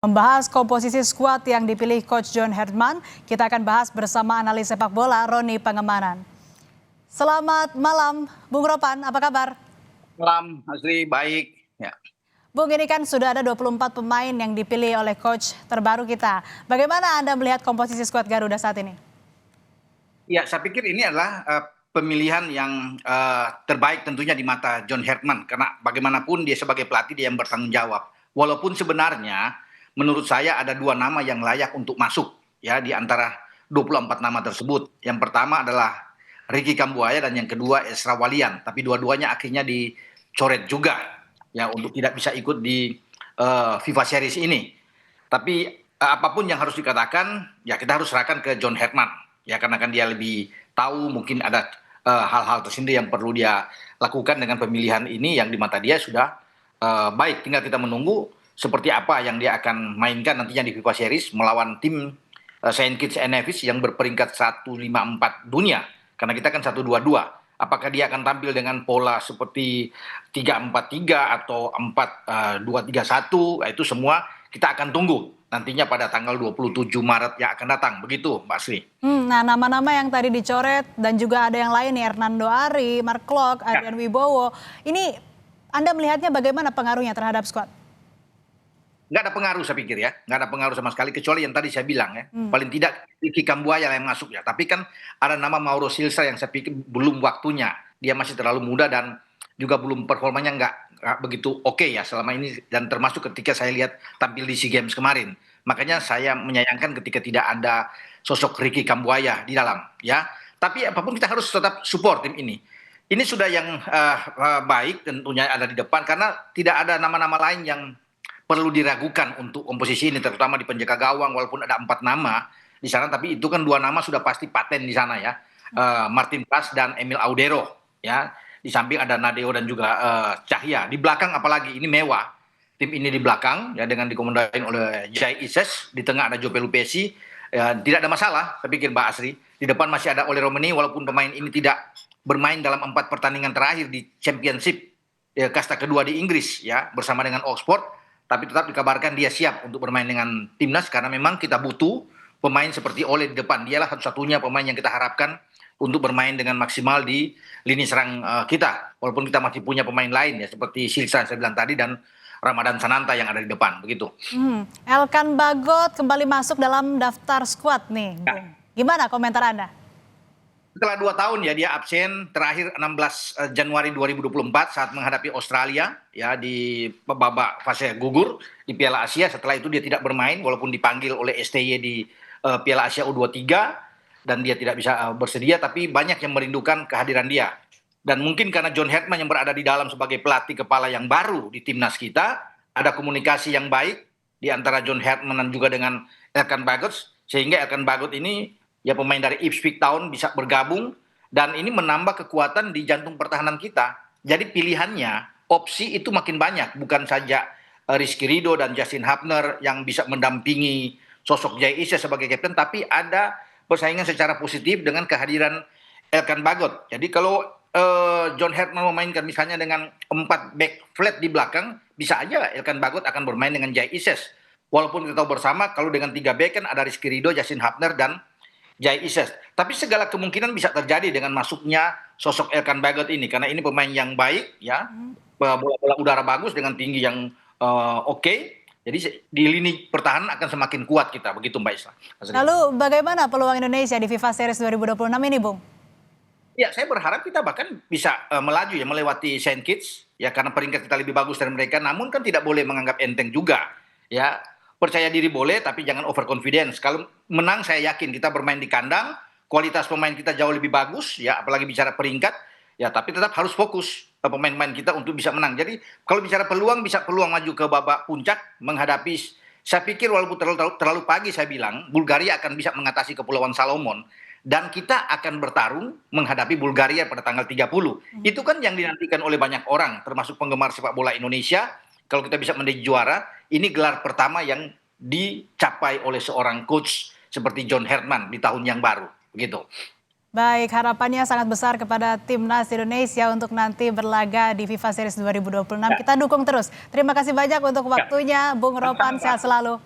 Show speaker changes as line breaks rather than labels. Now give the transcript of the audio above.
Membahas komposisi skuad yang dipilih Coach John Herdman, kita akan bahas bersama analis sepak bola Roni Pangemanan. Selamat malam, Bung Ropan, apa kabar?
Malam, Asri, baik. Ya.
Bung, ini kan sudah ada 24 pemain yang dipilih oleh coach terbaru kita. Bagaimana Anda melihat komposisi skuad Garuda saat ini?
Ya, saya pikir ini adalah pemilihan yang terbaik tentunya di mata John Herdman. Karena bagaimanapun dia sebagai pelatih dia yang bertanggung jawab. Walaupun sebenarnya menurut saya ada dua nama yang layak untuk masuk ya di antara 24 nama tersebut. Yang pertama adalah Ricky Kambuaya dan yang kedua Esra Walian. Tapi dua-duanya akhirnya dicoret juga ya untuk tidak bisa ikut di FIFA Series ini. Tapi apapun yang harus dikatakan ya kita harus serahkan ke John Herdman ya karena kan dia lebih tahu mungkin ada hal-hal tersendiri yang perlu dia lakukan dengan pemilihan ini yang di mata dia sudah baik. Tinggal kita menunggu seperti apa yang dia akan mainkan nantinya di FIFA Series melawan tim Saint Kitts and Nevis yang berperingkat 154 dunia. Karena kita kan 122. Apakah dia akan tampil dengan pola seperti 3-4-3 atau 4-2-3-1, itu semua kita akan tunggu nantinya pada tanggal 27 Maret yang akan datang. Begitu, Mbak Sri.
Nah, nama-nama yang tadi dicoret dan juga ada yang lain nih, Hernando Ari, Mark Klok, Adrian Wibowo. Ini Anda melihatnya bagaimana pengaruhnya terhadap skuad?
Nggak ada pengaruh saya pikir ya, nggak ada pengaruh sama sekali kecuali yang tadi saya bilang ya, paling tidak Ricky Kambuaya yang masuk ya. Tapi kan ada nama Mauro Silva yang saya pikir belum waktunya, dia masih terlalu muda dan juga belum performanya nggak begitu oke ya selama ini dan termasuk ketika saya lihat tampil di SEA Games kemarin. Makanya saya menyayangkan ketika tidak ada sosok Ricky Kambuaya di dalam ya. Tapi apapun kita harus tetap support tim ini. Ini sudah yang baik tentunya ada di depan karena tidak ada nama-nama lain yang perlu diragukan untuk komposisi ini, terutama di penjaga gawang walaupun ada 4 nama di sana, tapi itu kan 2 nama sudah pasti paten di sana ya, Martin Pras dan Emil Audero ya. Di samping ada Nadeo dan juga Cahya. Di belakang apalagi ini mewah. Tim ini di belakang ya dengan dikomandoi oleh Jai Ises, di tengah ada Joe Pelupesi. Ya, tidak ada masalah, saya pikir Mbak Asri. Di depan masih ada Ole Romeni walaupun pemain ini tidak bermain dalam 4 pertandingan terakhir di Championship ya, kasta kedua di Inggris ya bersama dengan Oxford. Tapi tetap dikabarkan dia siap untuk bermain dengan timnas karena memang kita butuh pemain seperti Ole di depan. Dialah satu-satunya pemain yang kita harapkan untuk bermain dengan maksimal di lini serang kita. Walaupun kita masih punya pemain lain ya seperti Silsa yang saya bilang tadi dan Ramadan Sananta yang ada di depan begitu.
Elkan Bagot kembali masuk dalam daftar skuad nih, Bung. Gimana komentar Anda?
Setelah 2 tahun ya dia absen terakhir 16 Januari 2024 saat menghadapi Australia ya di babak fase gugur di Piala Asia. Setelah itu dia tidak bermain walaupun dipanggil oleh STY di Piala Asia U23 dan dia tidak bisa bersedia, tapi banyak yang merindukan kehadiran dia. Dan mungkin karena John Herdman yang berada di dalam sebagai pelatih kepala yang baru di timnas kita, ada komunikasi yang baik di antara John Herdman dan juga dengan Elkan Bagot, sehingga Elkan Bagot ini ya pemain dari Ipswich Town bisa bergabung dan ini menambah kekuatan di jantung pertahanan kita. Jadi pilihannya, opsi itu makin banyak, bukan saja Rizky Ridho dan Justin Hubner yang bisa mendampingi sosok Jai Ises sebagai kapten, tapi ada persaingan secara positif dengan kehadiran Elkan Bagot. Jadi kalau John Herdman memainkan misalnya dengan 4 back flat di belakang, bisa aja Elkan Bagot akan bermain dengan Jai Ises. Walaupun kita tahu bersama kalau dengan 3 back kan ada Rizky Ridho, Justin Hubner dan Jai Ises. Tapi segala kemungkinan bisa terjadi dengan masuknya sosok Elkan Bagot ini karena ini pemain yang baik ya, bola udara bagus dengan tinggi yang oke. Jadi di lini pertahanan akan semakin kuat kita, begitu Mbak Isla.
Lalu bagaimana peluang Indonesia di FIFA Series 2026 ini, Bung?
Ya, saya berharap kita bahkan bisa melaju ya melewati Saint Kitts ya karena peringkat kita lebih bagus dari mereka. Namun kan tidak boleh menganggap enteng juga ya. Percaya diri boleh, tapi jangan overconfidence. Kalau menang, saya yakin kita bermain di kandang, kualitas pemain kita jauh lebih bagus, ya apalagi bicara peringkat, ya tapi tetap harus fokus pemain-pemain kita untuk bisa menang. Jadi kalau bicara peluang, bisa peluang maju ke babak puncak menghadapi. Saya pikir walaupun terlalu pagi saya bilang, Bulgaria akan bisa mengatasi Kepulauan Salomon dan kita akan bertarung menghadapi Bulgaria pada tanggal 30. Itu kan yang dinantikan oleh banyak orang, termasuk penggemar sepak bola Indonesia. Kalau kita bisa menjadi juara, ini gelar pertama yang dicapai oleh seorang coach seperti John Herdman di tahun yang baru, begitu.
Baik, harapannya sangat besar kepada timnas Indonesia untuk nanti berlaga di FIFA Series 2026.
Ya,
Kita dukung terus. Terima kasih banyak untuk
ya.
waktunya, Bung Ropan.
Sama-sama.
Sehat selalu.